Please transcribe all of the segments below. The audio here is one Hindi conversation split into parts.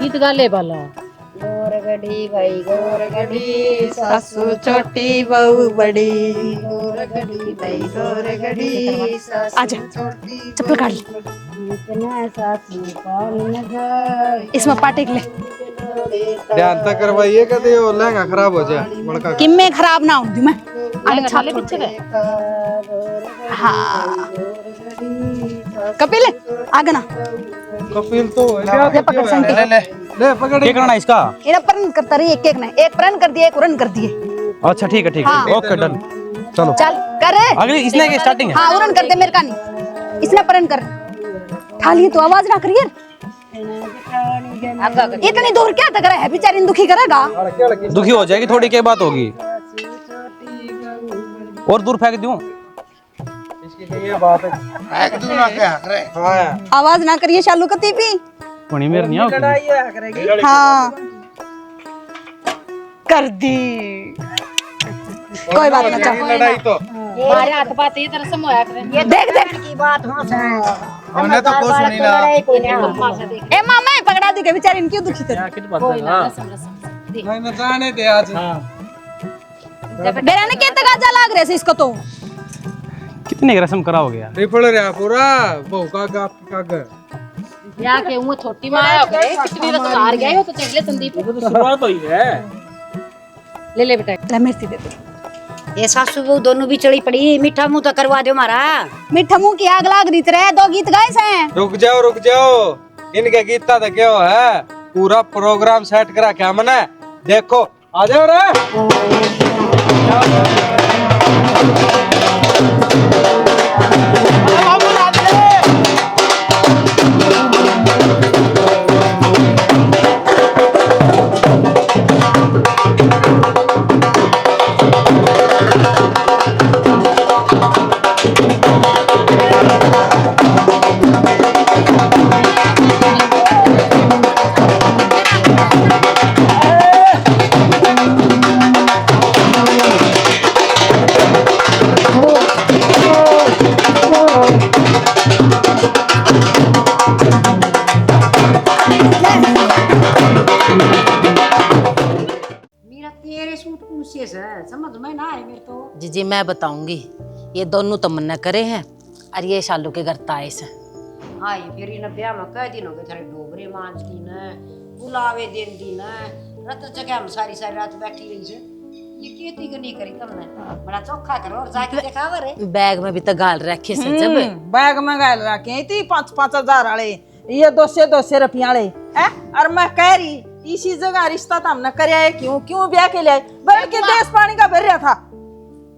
गीत गा ले बाला। गोर गड़ी भाई गोर गड़ी, सासू छोटी बहू बड़ी, गोर गड़ी भाई गोर गड़ी, सासू छोटी चप्पल काट ली। इतना सासू कौन नगर, इसमें पाटेक ले। ध्यान तक करवाइए कदे वो लहंगा खराब हो जाए बड़का। कि मैं खराब ना हूं मैं आगे छाले पीछे गए। हाँ कपिल आगे ना कपिल तो ले पकड़ संटी ले पकड़ क्या करना है इसका? इन्हें परन करता रही एक एक ने एक परन कर दिया एक उरन कर दिए। अच्छा ठीक है ठीक है हाँ। ओके डन चलो चल करे अगली इसने की स्टार्टिंग है। हाँ उरन कर दे मेरे का नहीं इसने परन कर ठाली तो आवाज ना करिए इतनी दूर क्या तक रहा है बेचारी दुखी करेगा। दुखी हो जाएगी थोड़ी क्या बात होगी और दूर फेंक दूं ये बात है फेंक दूं ना क्या करे। हां आवाज ना करिए शालू कती भी पणी मेरे नहीं आओगी। हाँ कर दी कोई बात ना चल लड़ाई तो हमारे हाथ बात ये तरह से मोया करे। देख देख की बात हो जाए हमने तो कुछ नहीं ला। ए मामा पकड़ा दी के बेचारी इनकी दुखी कर कोई ना रसम रसम नहीं ना जाने दे आज। बेरा ने के तक आजा लाग रहे से इसको तो कितने की रस्म कराओगे यार? रिफल रहा पूरा बहू का काग या के वो छोटी मां हो गए कितनी रसम हार गए हो तो चले संदीप। शुरुआत हुई है। ले ले बेटा ले मिर्ची दे दे ये सासू बहू दोनों भी चढ़ी पड़ी, मीठा मुंह तो करवा दो हमारा। मीठा मुंह की आग लाग रही तेरे दो गीत गाए से रुक जाओ इनके गीता तो क्या है पूरा प्रोग्राम सेट करा क्या मने देखो आ जाओ रे। मेरा तेरे सूट पूछे से समझ में ना आए मेरे तो। जी मैं बताऊंगी ये दोनों तमन्ना करे हैं और ये शालू के घर ताए से। हाँ ये फिर इन ब्याह में कई दिन हो गए थारे डोबरे मांझ दी न बुलावे दिन दी न रत जगह हम सारी सारी रात बैठी रही से ये खेती को नहीं करी तुमने बड़ा चोखा करो और जाके दिखावा रे। बैग में भी तो गाल रखे से जब बैग में गाल रखे थी 5,000 वाले ये 200 रुपया वाले और मैं कह रही इसी जगह रिश्ता तो हमने कराया है क्यों ब्याह के लिए बल्कि देश पानी का भर रहा था।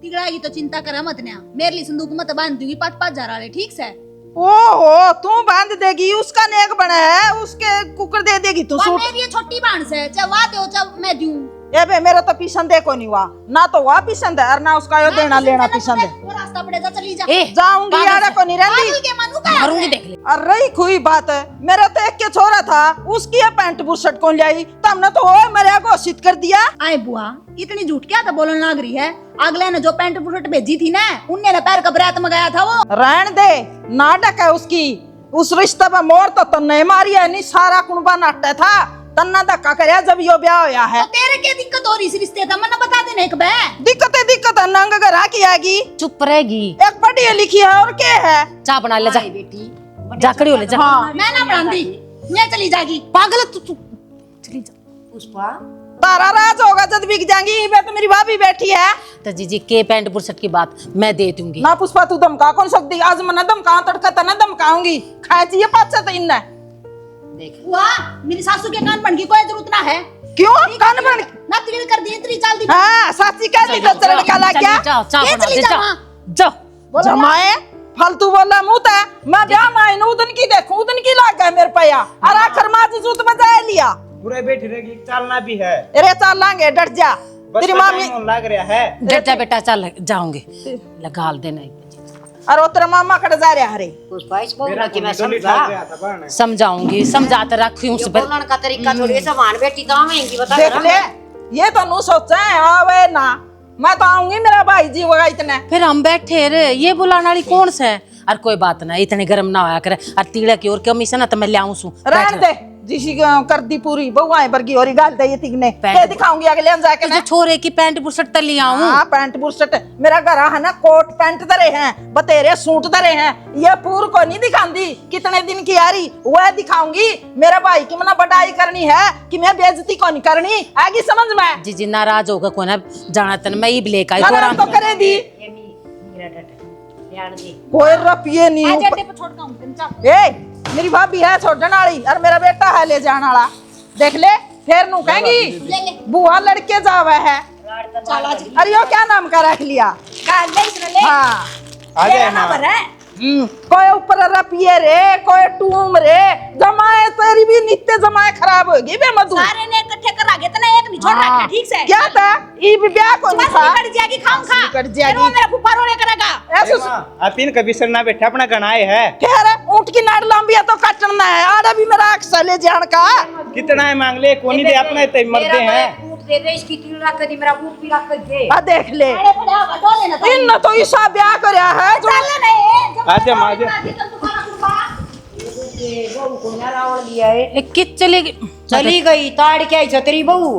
तिगड़ाई तो चिंता करा मत ना मेरे लिए संदूक मत बांध दूंगी 5,000 वाले ठीक से। ओहो तू बांध देगी उसका नेक बना है उसके कुकर दे देगी तू सूट। मेरी ये छोटी बांध से चाहे वा दो चाहे मैं दूं। ये बे मेरा तो पसंद है को नहीं हुआ ना तो वह पसंद है और ना उसका यो देना लेना पसंद है। वो रास्ता पड़ेगा चली जा जाऊंगी यार को नहीं रहती के मनु का करूंगी देख ले। और रही खुई बात है मेरा तो एक के छोरा था उसकी ये पैंट बुशर्ट कौन लाई तो हमने तो हो मेरे घोषित कर दिया। आए बुआ इतनी झूठ क्या था बोलने लग रही है अगले ने जो पैंट बुशर्ट भेजी थी ना उनने ना पैर का बरात मंगाया था वो रहन दे नाटक है उसकी उस रिश्ते में मोर तो तन्ने मारी है नहीं सारा कुनबा नाटक था तन्ना धक्का करया जब यो ब्याह होया है। तो तेरे क्या दिक्कत हो रही इस रिश्ते था मना बता देने एक बे दिक्कत है नंग गरा की आएगी चुप रहेगी एक पढ़ी लिखी है और क्या है चाय बना ले जा बेटी जाकड़ी हो ले जा। मैं ना बनांदी मैं चली जागी पागल तू चली जा। पुष्पा तारा राज होगा जब बिक जाएंगी मैं तो मेरी भाभी बैठी है तो जी के पैंट बुरसट की बात मैं दे दूंगी। ना पुष्पा तू धमका कौन सकती आज मैं धमका तड़का तना धमकाऊंगी खाए चाहिए पाँच तो इन्ना देख बुआ मेरी सासू के कान बन की कोई जरूरत ना है क्यों कान बन ना तिल कर दी इतनी चाल दी हाँ साची का दी तो चरण का ला क्या जाओ चाय बना ले जाओ जाओ जमाए फालतू बोला मुँह था मैं ब्याह में आई उदन की देखूं उदन की लाग गए मेरे पैया और आखिर माजी जूत बजाए लिया पूरे बैठी रहेगी चलना भी है अरे चल लांगे डट जा तेरी मामी लग रहा है डर जा बेटा चल जाऊंगे लगाल देना और तेरा मामा कट जा रहा हरे पुष्पा इस बोलना कि मैं समझा समझाऊंगी समझाते रखी हूँ बोलने का तरीका थोड़ी सामान बेटी कहाँ आएंगी बता देख ले ये तो नु सोचा है आवे ना मैं तो आऊंगी मेरा भाई जी होगा इतने फिर हम बैठे रे ये बुलाने वाली कौन सा है और कोई बात ना, इतने गर्म ना होया करे। और तीड़ा की और कमी से ना तो मैं लियाऊं सू। रहने दे जिसी कर दी पूरी बहुआए वर्गी और गाल दे ये तिगने पैंट- के दिखाऊंगी अगले दिन जाके तो छोरे की पैंट बुशर्ट तली आऊं। हाँ पैंट बुशर्ट मेरा घर है ना, कोट पैंट धरे हैं, बतेरे सूट धरे हैं, ये पूर को नहीं दिखांदी कितने दिन की आ रही वह दिखाऊंगी। मेरा भाई की मना बड़ाई करनी है कि मैं बेइज्जती को नहीं करनी, आगे समझ में। जी नाराज होगा कोई ना जाना तन मैं ही लेकर आई नाराज तो करे दी कोई रुपये नहीं ए मेरी भाभी है छोड़ने वाली और मेरा बेटा है ले जाने वाला, देख ले फिर नू कहेंगी बुआ लड़के जावे है। अरे यो क्या नाम का रख लिया? हाँ आ जाए माँ। कोई ऊपर रपिए रे, कोई टूम रे, जमाए तेरी भी नित्य जमाए खराब होगी बे मधु। सारे ने इकट्ठे करा के तना एक नहीं छोड़ रखा, ठीक से? क्या था ई भी ब्याह को नहीं था, कट जाएगी खाऊं खा। कट जाएगी। फिर वो मेरा फुफा रोने करेगा। ऐसे आप इन कभी सर ना बैठे अपना गनाए है। फिर ऊंट की नाड़ लंबी है तो काटना है, आड़ा भी मेरा अक्सर ले जान का। कितना है मांग ले कोनी दे अपने ते मरते हैं। दे दे इसकी तीन रख दे, मेरा बूट भी रख दे। आ देख ले अरे पड़ा होगा तो लेना तो। इन तो ईसा ब्याह करया है जो चल नहीं आजा माँ आजा। बहू को ना रावण दिया है। कि चली गई। चली गई ताड़ के आई छ तेरी बहू।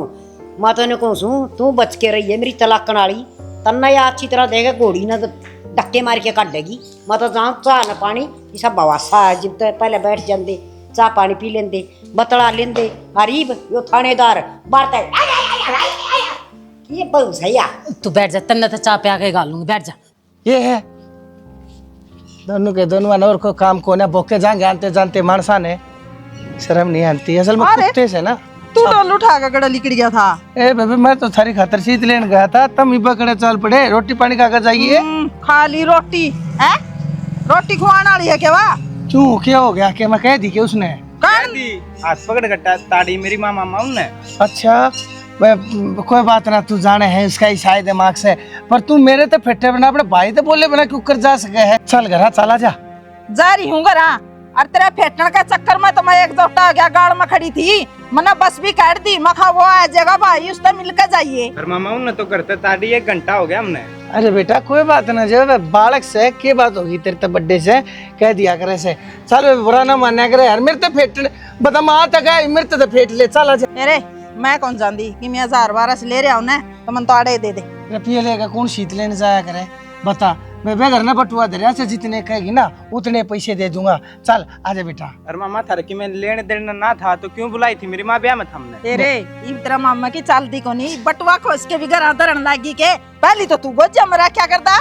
मैं तो ने कहूं तू बच के रही है मेरी तलाकन वाली, तन्ना या अच्छी तरह देगा घोड़ी ना तो धक्के मार के काट देगी। मैं तो जाऊं चाह न पानी ये सब बवासा है, जब तक पहले बैठ जाते चाह पानी पी लेंदे, बतड़ा लेंदे। गरीब यो थानेदार बारता है ये बहू सैया। तू बैठ जा, तन्ना तो चाय पे आके गालूंगी, बैठ जा। ये है दोनों के दोनों अनवर को काम को ना बोके जाएंगे जानते जानते मानसा ने शर्म नहीं आती असल में अरे! कुत्ते से ना। तू डोल उठा के गड़ा लिकड़ गया था। ए बेबी मैं तो थारी खातर शीत लेने गया था, तब ही पकड़े चल पड़े, रोटी पानी खाकर जाइए। खाली रोटी है, रोटी खुआने वाली है क्या? वाह क्यों क्या हो गया कि मैं कह दी कि उसने हाथ पकड़ गट्टा ताड़ी मेरी माँ मामा उनने। अच्छा कोई बात ना, तू जाने है उसका ही शायद दिमाग से, पर तू मेरे तो फिटे बना अपने भाई तो बोले बना क्यों कर जा सके है। चल घर चला जा। जा रही हूँ घर। और तेरे फेटने के चक्कर में तो मैं एक जोटा गया गाड़ में खड़ी थी, मैंने बस भी काट दी। मखा वो आ जाएगा भाई उससे मिलकर जाइए। पर मामा उनने तो करते ताड़ी 1 घंटा हो गया हमने। अरे बेटा कोई बात ना, जब बालक से क्या बात होगी तेरे तो बर्थडे से कह दिया करे से। चल बुरा ना मान्या करे यार, मेरे तो फेट बता माँ तक है मेरे तो फेट ले चल आजा। अरे मैं कौन जानती कि मैं 1000 से ले रहा हूँ ना, तो मन तो आड़े दे दे। रुपये लेगा कौन शीत लेने जाया करे बता, मैं बेघर ना बटुआ दे रहा से जितने कहेगी ना उतने पैसे दे दूंगा। चल आजा बेटा। अरे मामा थारे की मैं लेने देना ना था तो क्यों बुलाई थी मेरी माँ ब्याह में हमने। अरे ई तेरा मामा की चालती को नहीं, बटुआ खोस के भी घर धरन लागी के। पहली तो तू गोजा मरा क्या करता?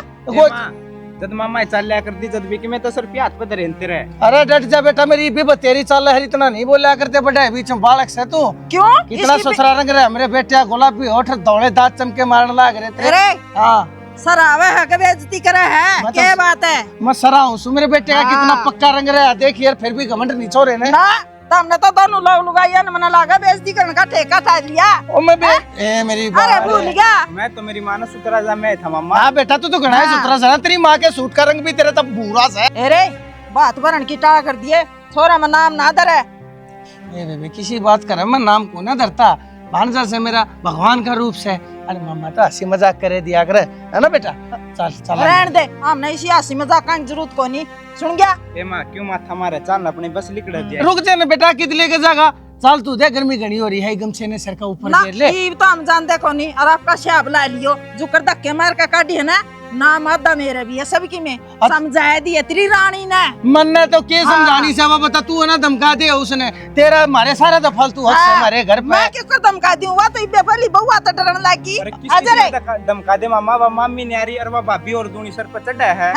जब मामा चल लिया कर दी जब भी कि मैं 10 रुपया हाथ पे धरेंते रहे। अरे डट जा बेटा, मेरी भी बतेरी चल है, इतना नहीं बोला करते बड़ा बीच में बालक से तू क्यों इतना ससुरा रंग रहा मेरे बेटे गुलाबी होठ दौड़े दांत चमके मारने लाग रहे थे। अरे हाँ सर आवे है के बेइज्जती करे है, मतलब- क्या बात है? मैं सरा हूँ मेरे बेटे का कितना पक्का रंग रहा देख यार, फिर भी घमंड नहीं छोड़े ने ना हमने तो दोनों लोग लुगाइया ने मना लागा बेइज्जती करने का ठेका ठा लिया। ओ मैं ए मेरी अरे भूल गया मैं तो मेरी माँ ने सुतरा जा मैं था मामा। हाँ बेटा तू तो घना सुथरा सा, तेरी माँ के सूट का रंग भी तेरा तब भूरा सा है। अरे बात भरण की टाल कर दिए, छोरा में नाम ना धरे। ए बेबी किसी बात कर मैं नाम को ना धरता, भांजा से मेरा भगवान का रूप से। अरे मामा तो हंसी मजाक करे दिया करे है ना बेटा। चल चल रहन दे, हमने इसी हंसी मजाक की जरूरत को नहीं। सुन गया ए माँ क्यों माथा मारे चल अपने बस लिकड़ दिया। रुक जा ना बेटा, कित लेके जागा। चल तू दे गर्मी घनी हो रही है, गमछे ने सर का ऊपर ना घेर ले। ई तो हम जानते को नहीं, और आपका शाब ला लियो जो कर धक्के मार का काटी है ना, नाम आदा मेरे भी है सबकी में समझाया दी है तेरी रानी ने। मन ने तो के समझानी से बता, तू है ना धमका दे उसने तेरा मारे सारा तो फालतू हक से हमारे घर पे। मैं क्यों कर धमका दूं, वो तो इबे भली बहुआ तो डरन लागी। अरे अजय रे किसकी धमका दे मामा, वो मामी ने यारी और वो भाभी और दूनी सर पर चढ़ा है।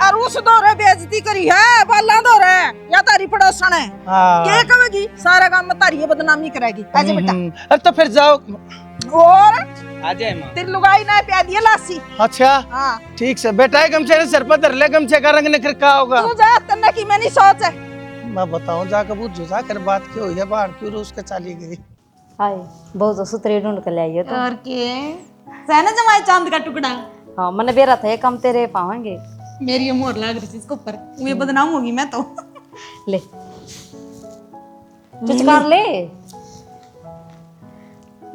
और उस दौरे बेइज्जती करी है, बाला दौरे या तारी पड़ोसन है। हाँ। क्या कहेगी सारा काम में तारी बदनामी करेगी। अजय बेटा अरे तो फिर जाओ। और आ जाए माँ। तेरी लुगाई ना प्या दिए लासी। अच्छा हाँ ठीक से बेटा, गमछे ने सर पर धर ले, गमछे का रंग निखर का होगा। तू जा तन्ने की मैंने सोच है। मैं बताऊं जाकर पूछ जा कर बात क्यों हुई है, बाहर क्यों रूस के चली गई। हाय बहुत तो सुतरे ढूंढ कर ले आइयो तो। और के सहना जमाए चांद का टुकड़ा। हाँ मैंने बेरा था ये कम तेरे पावेंगे। मेरी ये मोर लग रही थी इसके ऊपर, मैं बदनाम होगी मैं तो। ले चिचकार ले।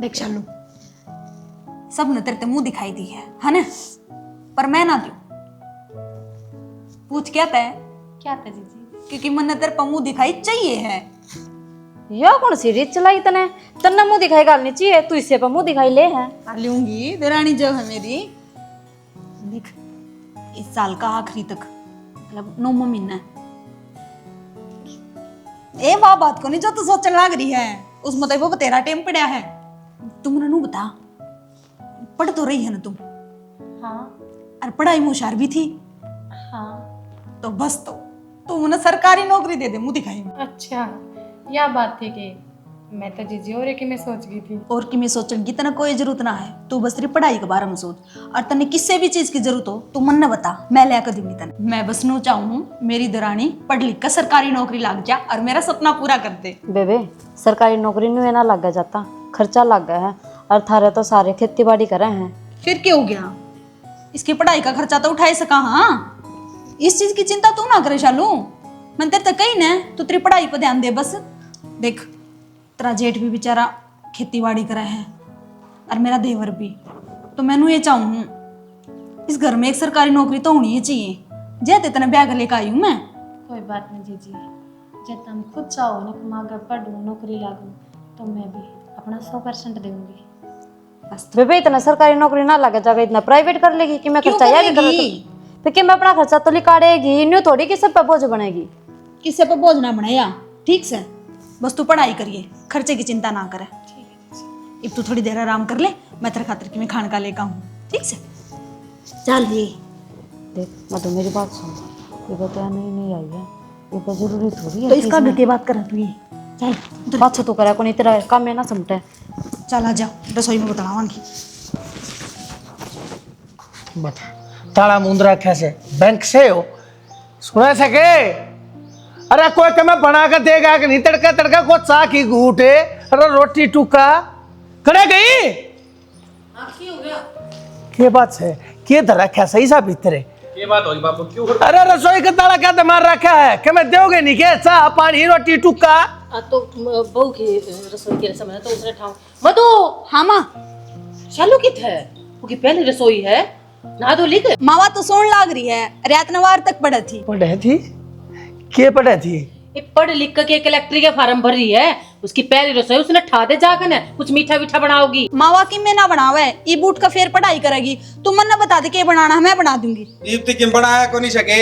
देख शालू सब ने तेरे ते मुंह दिखाई दी है ना, पर मैं ना दूं। पूछ क्या तय क्या था जीजी? क्योंकि मन तेरे पर मुंह दिखाई चाहिए है। यो कौन सी रीत चलाई तने? तन्ने मुंह दिखाई गालनी चाहिए, तू इससे पर मुंह दिखाई ले है। लूंगी देरानी जो है मेरी। देख इस साल का आखिरी तक मतलब 9 महीना ए वाह बात को नहीं जो तू सोचने लग रही है उस मतलब वो तेरा टेम पड़ा है। तुम नू बता पढ़ तो रही है ना तुम? हाँ और पढ़ाई में होशियार भी थी हाँ। तो बस तो तू ना सरकारी नौकरी दे दे मुंह दिखाई में। अच्छा यह बात थी कि मैं तो जीजी और एक में सोच गई थी। और कि मैं सोचने की तना कोई जरूरत ना है, तू बस तेरी पढ़ाई के बारे में सोच और तने किसी भी चीज की जरूरत हो तू मन न बता, मैं ले कर दूंगी तने। मैं बस नू चाहूँ मेरी दरानी पढ़ लिख कर सरकारी नौकरी लग जा और मेरा सपना पूरा कर दे। बेबे सरकारी नौकरी में ना लग जाता, खर्चा लग गया है और थारे तो सारे खेती बाड़ी करे हैं। फिर क्या हो गया, इसकी पढ़ाई का खर्चा तो उठाई सका। हाँ इस चीज की चिंता तू ना करे शालू, मैं तेरे तक कही ना तू तेरी पढ़ाई पर ध्यान दे बस। देख तेरा जेठ भी बेचारा खेती बाड़ी करा है और मेरा देवर भी, तो मैनू ये चाहूँ इस घर में एक सरकारी नौकरी तो होनी ही चाहिए। जैसे तेने ब्याह कर लेकर आई हूँ मैं। कोई बात नहीं जीजी, जब तुम खुद चाहो ना कि माँ पढ़ूँ नौकरी लागू तो मैं भी अपना 100% दूंगी। बेबे इतना सरकारी नौकरी ना लगे जाएगा, इतना प्राइवेट कर लेगी कि मैं खर्चा याद करूँ फिर कि मैं अपना खर्चा तो निकालेगी, न्यू थोड़ी कि सब पे बोझ बनेगी। किसी पर बोझ ना बनाया, ठीक से बस तू पढ़ाई करिए, खर्चे की चिंता ना करे। अब तू थोड़ी देर आराम कर ले, मैं तेरे खातिर की मैं खान का लेकर हूँ, ठीक से चल। ये देख मधु मेरी बात सुन, ये बताया नहीं आई है, ये तो जरूरी थोड़ी है तो इसका भी के बात कर तू ये चल बात तो करा को नहीं, तेरा काम है ना समटे। चल आ जा रसोई में बतावांगी। बता ताला मुंदरा कैसे बैंक से हो सुना सके? अरे कोई कमे बना कर देगा कि नहीं? तड़का तड़का को चा की घूटे, अरे रोटी टुका करे गई के बात है के धरा क्या सही सा भीतर है ये बात होगी बापू क्यों? अरे रसोई का ताला क्या दमार रखा है कि मैं दोगे नहीं के चाह पानी रोटी टुका? तो बहू की रसोई के समय तो उसने ठाव मधु। हाँ माँ शालू की थे वो की पहली रसोई है ना तो लिख। मावा तो सोन लाग रही है, रात नवार तक पढ़ी थी। पढ़े थी के पढ़े थी? ये पढ़ लिख के कलेक्टर के फार्म भर रही है, उसकी पहली रसोई उसने ठा दे जाकर ना कुछ मीठा मीठा बनाओगी। मावा की मैं ना बनावे ई बूट का फेर पढ़ाई करेगी, तुम मन बता दे के बनाना है मैं बना दूंगी। दीप्ति किम बनाया को नहीं सके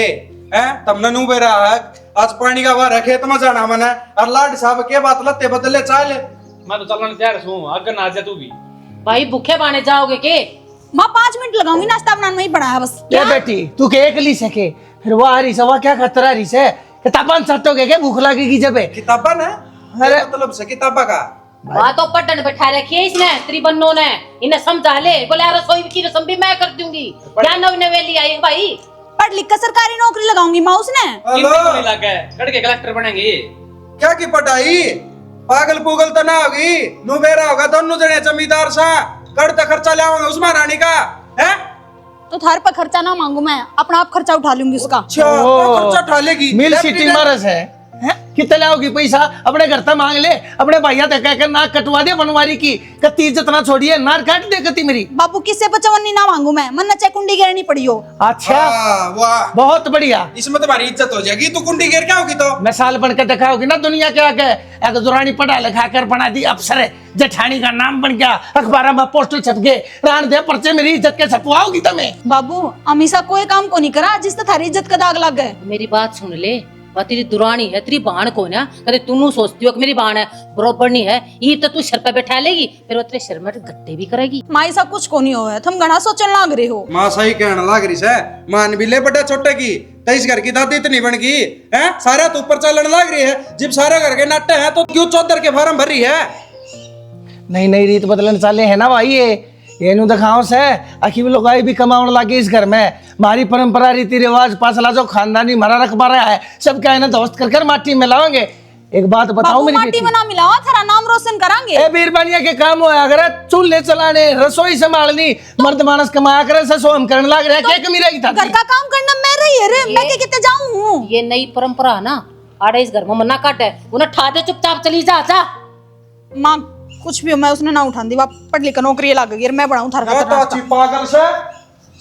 हैं तमने नु बेरा है आज पानी का वार खेत में जाना मने और लाड साहब के बात लत्ते बदले चाले मैं तो चलने तैयार हूं, अगर ना जा तू भी भाई भूखे बाने जाओगे के? माँ 5 मिनट लगाऊंगी नाश्ता बनाने में ही बना है बस। क्या बेटी तू के एक ली सके फिर वो आ रही सवा क्या खतरा रही से किताबन सटोगे के भूख लगेगी जब किताबा ना? अरे मतलब से किताबा का बात तो पढ़ने बैठा रखी है इसने त्रिबन्नों ने, इन्हें समझा ले बोले रसोई की रसम भी मैं कर दूंगी। क्या नवी नवेली आई भाई? पढ़ लिख कर सरकारी नौकरी लगाऊंगी माँ उसने। नहीं लगा कड़के कलेक्टर बनेंगे। क्या की पढ़ाई पागल पुगल तो ना होगी, नुबेरा होगा दोनों जने जमींदार सा करता खर्चा ले आऊंगा उस्मान रानी का है। तो थार पर खर्चा ना मांगू मैं, अपना आप खर्चा उठा लूंगी उसका। अच्छा खर्चा उठा लेगी मिल सिटी मारस है कितने लाओगी पैसा? अपने घर तक मांग ले, अपने भैया तक कहकर नाक कटवा दे बनवारी की कत्ती इज्जत ना छोड़िए, नार काट दे कत्ती मेरी। बाबू किससे 55 ना मांगू मैं, मन नचा कुंडी गिरनी पड़ी हो। अच्छा वाह बहुत बढ़िया, इसमें तुम्हारी इज्जत हो जाएगी। तू कुंडी गिर क्या होगी तो मिसाल बनकर दिखाओगी ना दुनिया के आगे। एक दुरानी पढ़ा लिखा कर बना दी अफसर, जेठानी का नाम बन गया, अखबार में पोस्टर छप गए, रान दे पर्चे मेरी इज्जत के छपवाओगी तुम्हें। बाबू हमेशा कोई काम को नहीं करा जिससे थारी इज्जत का दाग लग गए। मेरी बात सुन ले, वह तेरी दुरानी है, तेरी बहन को ना कदे तू सोचती हो कि मेरी बहन है बरोबर नहीं है, ये तो तू सर पे बैठा लेगी फिर वो तेरे सर में गट्टे भी करेगी। माँ ऐसा कुछ को नहीं हो, तुम घना सोचने लग रहे हो। माँ सही कहने लग रही है, मान भी ले बड़े छोटे की तेईस घर की दादी इतनी बन गई है, सारा तो ऊपर चलने लग रही है। जब सारे घर के नाटे हैं तो क्यों चौधर के फार्म भर रही है? नई नई रीत बदलने चाले है ना भाई ये नु दिखाओ से आखिर लोग भी कमाने लगे इस घर में। हमारी परंपरा रीति रिवाज पासला जो खानदानी हमारा रखबा रहा है सब क्या है ना दोस्त कर माटी में लाओगे। एक बात बताओ मेरी माटी में ना मिलाओ, थारा नाम रोशन करांगे। ए बीरबानिया के काम हो अगर चूल्हे चलाने रसोई संभालनी मर्द मानस कमाया करे से सोम करने लग रहा है, क्या कमी रहेगी था? घर का काम करना मैं रही है रे, मैं के कितने जाऊं? ये नई परंपरा है ना, आड़े इस घर में मना काटे उन्हें ठा दे चुपचाप चली जा। माँ कुछ भी हो मैं उसने ना उठा दी, पढ़ लिख नौकरी लग गई मैं बढ़ाऊं थार तो अच्छी पागल से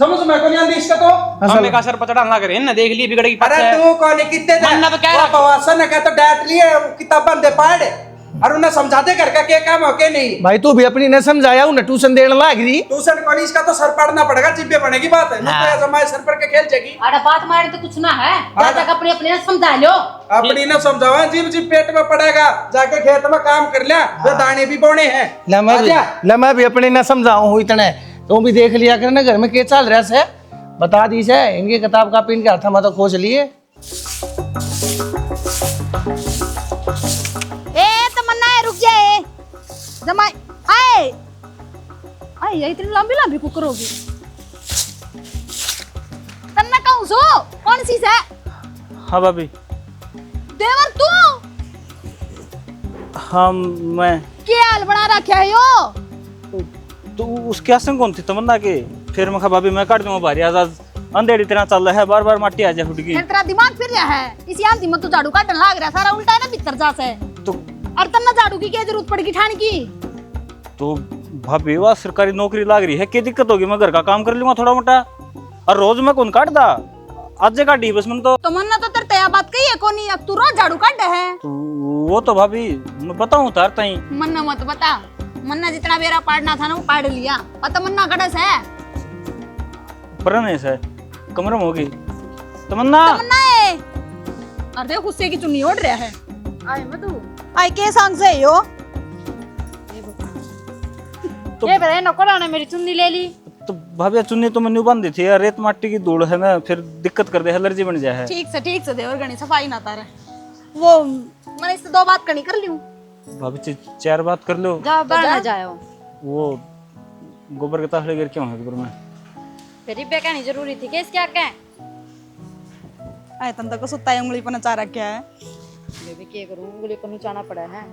समझ में को नहीं आंदी इसका तो। हमने का सर पचड़ा लग रहे हैं ना, देख लिए बिगड़ेगी अरे तू कौन कितने मन्नत कह रहा पवासन ने तो डांट लिए किताबन दे पाड़ और उन्हें समझाते कर के काम हो के नहीं। भाई तू भी अपनी ने समझाया उन्हें ट्यूशन देने लाग रही। ट्यूशन कॉलेज इसका तो सर पढ़ना पड़ेगा, जिब्बे बनेगी बात है ना, तो जमाए सर पर के खेल जाएगी। अरे बात मारे तो कुछ ना है, जाकर अपने अपने समझा लो। अपनी ना समझावा, जिब जिब पेट में पड़ेगा जाके खेत में काम कर लिया, तो दाने भी बोने हैं। मैं भी अपने ने समझाऊं हुई तने, तू भी देख लिया करना घर में क्या चल रहा है, बता दी से इनकी किताब कापी इनके हाथ में तो खोज लिए। रुक जाए जमाई आए आए इतनी लंबी लंबी कुकर होगी। तन्ना कहूं सो कौन सी से? हाँ भाभी। देवर तू? हाँ मैं। क्या हाल बना रखा है यो? तो उसके आसन कौन थी तमन्ना के? फिर मैं कहा भाभी मैं काट दूंगा भारी आजाद अंधेरी तरह चल रहा है, बार बार माटी आ जा फुट गई। तेरा दिमाग फिर रहा है, इसी आंधी में तू झाड़ू काटने लाग रहा है, सारा उल्टा है ना भीतर जा से। तो और तन्ना झाड़ू की क्या जरूरत पड़ेगी ठाण की? तो भाभी वह सरकारी नौकरी लाग रही है, क्या दिक्कत होगी? मैं घर का काम कर लूंगा थोड़ा मोटा, और रोज मैं कौन काटदा, आज जगह डी बस मन तो मन्ना तो तेरे तया बात कही है कोनी, अब तू रोज झाड़ू काट है। तो वो तो भाभी मैं बताऊं तार ताई। मन्ना मत बता, मन्ना जितना बेरा पाड़ना था ना वो पाड़ लिया, पता मन्ना कड़स है परने से कमरे में होगी तमन्ना। तमन्ना है और देख गुस्से की चुन्नी ओढ़ रहा है। आए मधु आए के संग से यो तो ये बताए नौकराना ने मेरी चुन्नी ले ली। तो भाभी चुन्नी तो मैंने बांधी थी यार, रेत माटी की धूल है ना, फिर दिक्कत कर दे, एलर्जी बन जाए है। ठीक से देवर गणी सफाई ना तारे वो मैंने इससे दो बात करनी कर लियो। भाभी चार बात कर लो। जाओ बाहर ना जाओ। वो गोबर के ताहले गिर क्यों है गोबर में? फिर भी कहनी जरूरी थी कि इसके आगे आए तन तक सुत्ता उंगली पर नचा रखा है। मैं भी क्या करूं, उंगली पर नचाना पड़ा है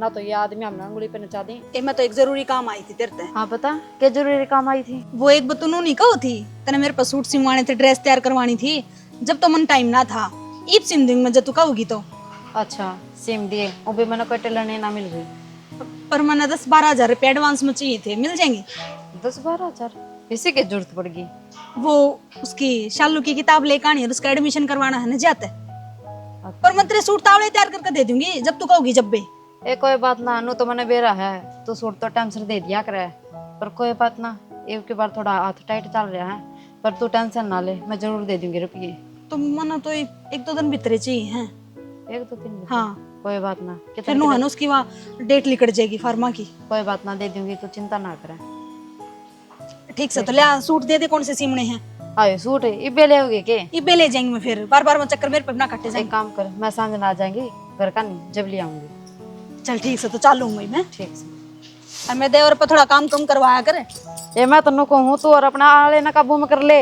ना, तो ये आदमी हमने उंगली पे नचा दी। ए मैं तो एक जरूरी काम आई थी तेरे ते। हाँ बता क्या जरूरी काम आई थी? वो एक बतूनू नहीं कहो थी तने मेरे पास सूट सिलवाने थे, ड्रेस तैयार करवानी थी, जब तो मन टाइम ना था, ईद सिम दिन में जब तू कहोगी तो। अच्छा सिम दिए, वो भी मैंने कोई टेलर नहीं ना मिल गई। पर मैंने 10-12 हजार रुपये एडवांस में चाहिए थे, मिल जाएंगे? 10-12 हजार इसी की जरूरत पड़ गई। वो उसकी शालू की किताब लेकर आनी है, उसका एडमिशन करवाना है ना जाते। पर मैं तेरे सूट तावड़े तैयार करके दे दूंगी जब तू कहोगी जब भी। ए कोई बात ना, नु तो मैंने बेरा है, तू सूट तो टेंशन दे दिया करे, पर कोई बात ना, एक के बार थोड़ा हाथ टाइट चल रहा है, पर तू टेंशन ना ले, मैं जरूर दे दूंगी रुपये। तो मना तो एक दो दिन भीतर चाहिए हैं। 1-2 दिन? हाँ कोई बात ना, फिर नु है ना उसकी वहाँ डेट लिकट जाएगी फार्मा की। कोई बात ना, दे दूंगी, तू चिंता ना करे। ठीक से तो ले आ, सूट दे दे कौन से सीमने हैं। आए सूट इबे ले होगे के? इबे ले जाएंगे मैं, फिर बार बार मैं चक्कर मेरे पे ना कटे एक जाएंगे। काम कर, मैं सांझ ना आ जाएंगी घर का, नहीं जब ले आऊंगी। चल ठीक से तो चालू मैं ठीक से। और मैं देवर पर थोड़ा काम कम करवाया करे। ये मैं तन्नू कहूँ तू और अपना आले ना काबू में कर ले।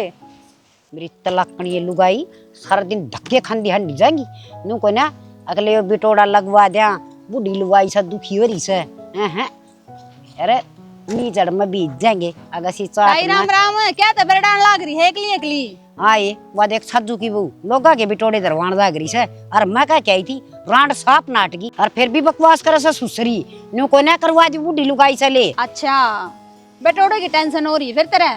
मेरी तलाकनी ये लुगाई सारा दिन धक्के खांदी हंडी जाएंगी नु को ना अगले बिटोड़ा लगवा दिया, बूढ़ी लुगाई सा दुखी हो रही से हैं। अरे नी जड़ में बीत जाएंगे अगर सी चाट राम राम क्या तो बेरडान लाग रही है एकली आए वो देख सज्जू की बहू लोगा के बिटोड़े दरवान लाग रही से, और मैं क्या कही थी रांड साफ नाटकी, और फिर भी बकवास करे से सुसरी नु को ना करवा दी बूढ़ी लुगाई से ले। अच्छा बेटोड़े की टेंशन हो रही है फिर तेरे,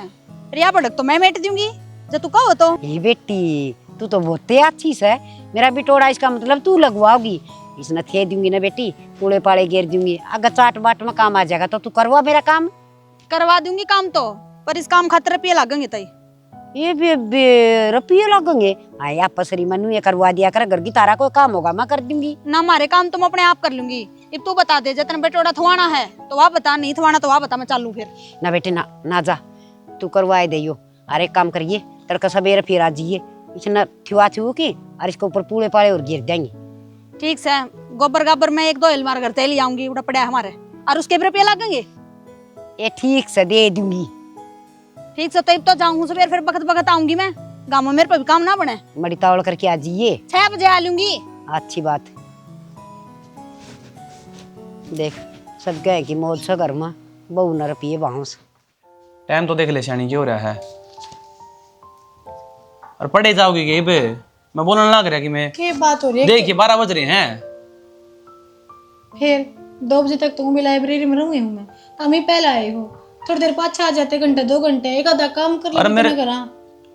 रिया पड़क तो मैं मेट दूंगी जब तू कहो तो। ये बेटी तू तो बहुत अच्छी से, मेरा बिटोड़ा इसका मतलब तू लगवाओगी, इसने थे दूंगी ना बेटी, कूड़े पाड़े घेर दूंगी, अगर चाट बाट में काम आ जाएगा तो तू करवा मेरा काम। करवा दूंगी काम तो, पर इस काम खातिर रुपये लगेंगे तई। ये रुपये लगेंगे? आया पसरी मनु ये करवा दिया कर, घर की तारा कोई काम होगा मैं कर दूंगी ना, हमारे काम तुम अपने आप कर लूंगी। अब तू बता दे जतन बेटोड़ा थवाना है तो वह बता, नहीं थवाना तो वह बता, मैं चालू फिर। ना बेटी ना जा, तू करवाए दियो। अरे काम करिए तड़का सवेरे फिर आ जाइए, इसने थुआ थू की और इसके ऊपर पूरे पाड़े और गिर जाएंगे। ठीक से गोबर गाबर में 1-2 हिलमार घर तेल आऊंगी, उड़ा पड़ा है हमारे, और उसके भी रुपये लगेंगे। ये ठीक से दे दूंगी। ठीक से तो जाऊंगी सवेरे, फिर बखत आऊंगी मैं, गाँव में मेरे पे भी काम ना बने। बड़ी तावड़ करके आ जाइए। 6 बजे आ लूंगी। अच्छी बात। देख सब गए कि मौज से घर में बहू न रुपये बाउंस। टाइम तो देख ले शानी क्यों रहा है, और पढ़े जाओगी कि बे? मैं बोलने लग रहा कि मैं क्या बात हो रही है? देखिए 12 बज रहे हैं। फिर 2 बजे तक तो मैं लाइब्रेरी में रहूंगी हूँ, मैं तुम ही पहले आए हो, थोड़ी देर पाछा आ जाते, घंटे 2 घंटे, एक आधा काम कर अरे लेते मेरे- ना करा।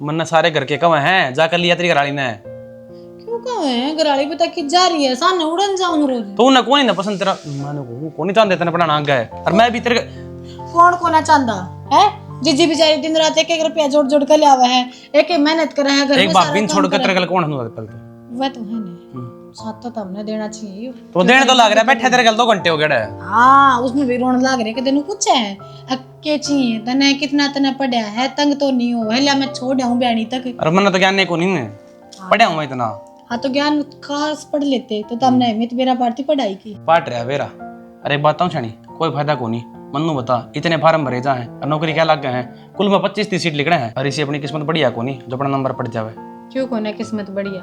मन सारे घर के कव हैं, जाकर लिया तेरी घराली ने। क्यों कहो है घराली पता कि जा रही है, सामने उड़न जाऊं रोज। तो उन्हें कौन ही ना पसंद तेरा, मैंने कौन ही चाहते तेने पढ़ाना आगे है। और मैं भी तेरे कौन को ना चांदा है, जीजी बेचारी दिन रात 1-1 रुपया जोड़ जोड़ कर लिया हुआ है, एक मेहनत कर रहा है घर में, एक सारा बाप बिन काम छोड़ के करे। तेरे गल कौन हूं पहले तो। वह तो है ना, साथ तो हमने देना चाहिए। तो देने तो लग रहा है, बैठे तेरे गल 2 घंटे हो गए। हाँ उसमें भी रोने लग रहे कि तेन कुछ है के चाहिए, तने कितना तने पढ़िया है, तंग तो नहीं हो हेला, मैं छोड़ आऊं ब्याणी तक। और मन तो ज्ञान नहीं को नहीं पढ़ा हूं मैं इतना। हाँ तो ज्ञान खास पढ़ लेते तो तुमने अहमियत बेरा पारती पढ़ाई की। पाट रहा वेरा। अरे बात बताऊं छानी, कोई फायदा को नहीं। मन्नू बता, इतने फार्म भरे जा हैं और नौकरी क्या लग गए हैं, कुल में 25-30 सीट लिख रहे हैं। और इसी अपनी किस्मत बढ़िया को नहीं जो अपना नंबर पड़ जावे। क्यों कोने किस्मत बढ़िया,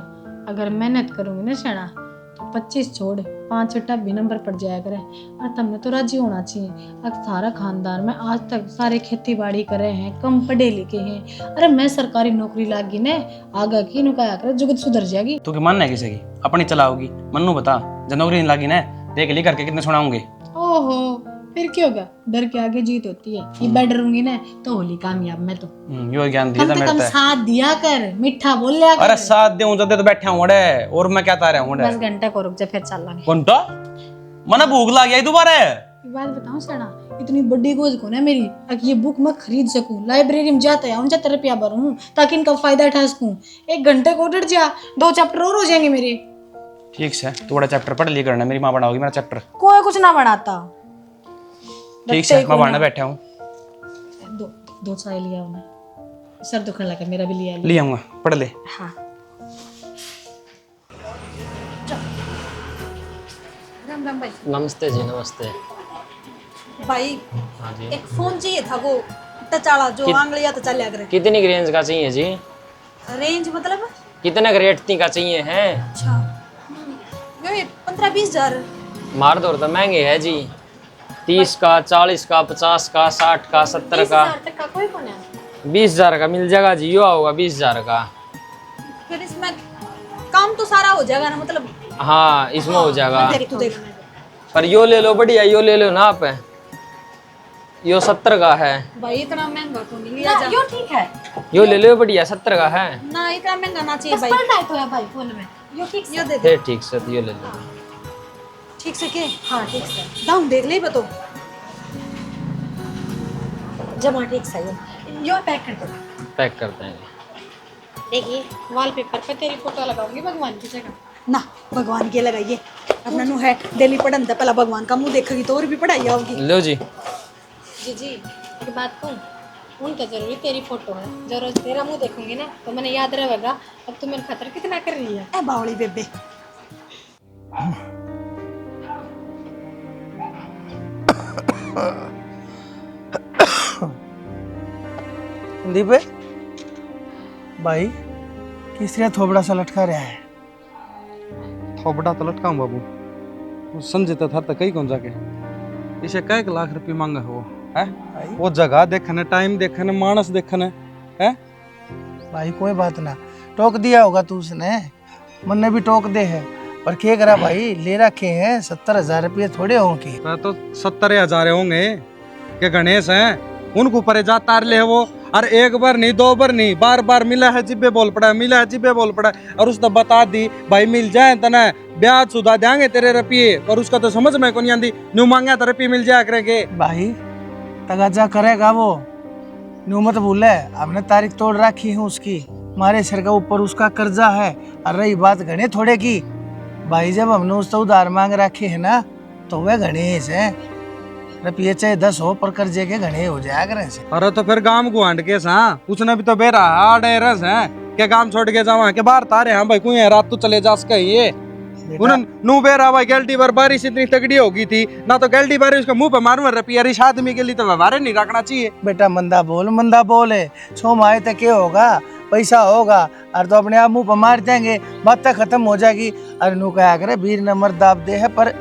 अगर मेहनत करूंगी ना शना तो 25 छोड़ 5 छठा भी नंबर पड़ जाया करे। और तुमने तो राजी होना चाहिए। अब सारा खानदान में आज तक सारे खेती बाड़ी कर रहे हैं, कम पढ़े लिखे हैं। अरे मैं सरकारी नौकरी लागी ने आगे की नु क्या करे, जुगत सुधर जाएगी। तू की मानना है किसी की, अपनी चलाओगी। मन्नू बता, जब नौकरी नहीं लगी ना, देख ली करके कितने सुनाऊंगे। ओहो फिर क्या होगा, डर के आगे जीत होती है। ये मैं डरूंगी ना तो होली कामयाब। मैं तो यो ज्ञान दिया कम था से मेरे कम पे। साथ दिया कर, मीठा बोल लिया कर। अरे साथ दूं जब तो बैठा हूं अड़े, और मैं क्या तारे हूं बस घंटा को रुक जा फिर चल लांगे। घंटा मने भूख लग गई दोबारा। एक बात बताऊं सना, इतनी बड़ी गोद को ना मेरी, ताकि ये बुक मैं खरीद सकूं, लाइब्रेरी में जाते आऊं, 70 रुपया भरूं ताकि इनका फायदा उठा सकूं। 1 घंटे को उड़ जा, 2 चैप्टर और हो जाएंगे मेरे। ठीक है, तू बड़ा चैप्टर पढ़ ली करना, मेरी मां पढ़ाओगी मेरा चैप्टर। कोई कुछ ना बनाता। ठीक है, मैं पढ़ने बैठा हूं। दो चाय लिया उन्हें, सर दुखने लगा, मेरा भी लिया। ले आऊंगा, पढ़ ले। हाँ राम राम भाई। नमस्ते जी, नमस्ते। भाई हाँ जी, एक फोन चाहिए था, वो टचाला जो आंगलिया तो चलिया करे। कितनी रेंज का चाहिए जी? रेंज मतलब कितने रेट का चाहिए हैं? अच्छा ये 15-20 हजार। मार दौड़ तो महंगे है जी, 30 का, 40 का, 50 का, 60 का, 70 का। 20,000 तक का कोई कौन है? 20,000 का मिल जाएगा जी, यो होगा 20,000 का। फिर इसमें काम तो सारा हो जाएगा ना, मतलब हाँ इसमें हो जाएगा। देख तू देख। पर यो ले लो, बढ़िया यो ले लो ना आप। यो 70 का है। भाई इतना महंगा तो नहीं लिया जा। यो ठीक है, यो ले लो, बढ़िया 70 का है। ना इतना महंगा ना चाहिए बस भाई। पढ़ना है तो है भाई फोन में। यो ठीक से ये दे दे फिर ठीक से, तो यो ले लो। ठीक से के हाँ ठीक से दाम देख ले बतो। जमा ठीक से यो पैक कर दो। पैक करते हैं। देखिए वॉलपेपर पे तेरी फोटो लगाऊंगी भगवान की जगह। ना भगवान के लगाइए, अपना नु है डेली पढ़न था, पहला भगवान का मुंह देखेगी तो और भी पढ़ाई होगी। लो जी। जी एक बात कहूँ, उनका जरूरी तेरी फोटो है, जो रोज तेरा मुंह देखूंगी ना तो मैंने याद रहेगा अब तू मेरे खातर कितना कर रही है। ए बावली बेबे दीपे भाई किस तरह थोबड़ा सा लटका रहा है? थोबड़ा तो लटकाऊं बाबू, वो समझे तो था कहीं कौन जाके इसे कई लाख रुपये मांगा हो है। वो जगह देखने, टाइम देखने, मानस देखने है। भाई कोई बात ना, टोक दिया होगा तू उसने, मन ने भी टोक दे है, पर क्या करा भाई, ले रखे हैं 70,000 रुपये थोड़े होंगे। तो 70,000 होंगे के गणेश हैं, उनको परे जा तार ले वो। और 1 बार नहीं 2 बार नहीं, बार बार मिला है जिब्बे बोल पड़ा, मिला है जिब्बे बोल पड़ा। और उसने बता दी भाई मिल जाए तना ब्याज सुधा देंगे तेरे रुपये, पर उसका तो समझ में को नहीं आती, न्यू मांगा तो रुपये मिल जाया करेंगे। भाई तगाजा करेगा वो, न्यू मत भूले, हमने तारीख तोड़ रखी है उसकी, हमारे सिर के ऊपर उसका कर्जा है। और रही बात घने थोड़े की, भाई जब हमने उससे उधार मांग रखे है ना, तो वह गणेश है, रुपये चाहे 10 हो पर कर्जे के घने हो जाया करे से। अरे तो फिर गांव को हांड के सा उसने भी तो बेरा आड़े रस है के गांव छोड़ के जावा के बाहर तारे। हाँ भाई कोई है रात तो चले जा सके ये उन्हें नू बेरा भाई गैल्टी बार बारिश इतनी तगड़ी हो गई थी ना, तो गैल्टी बारिश उसका मुंह पे मारूंगा रुपया। इस आदमी के लिए तो व्यवहार नहीं रखना चाहिए। बेटा मंदा बोल है, छो माए तक क्या होगा, पैसा होगा और तो अपने आप मुंह पर मार देंगे, बात तक खत्म हो जाएगी। अरे नू कहा करे वीर ने मर्द दाब दे है, पर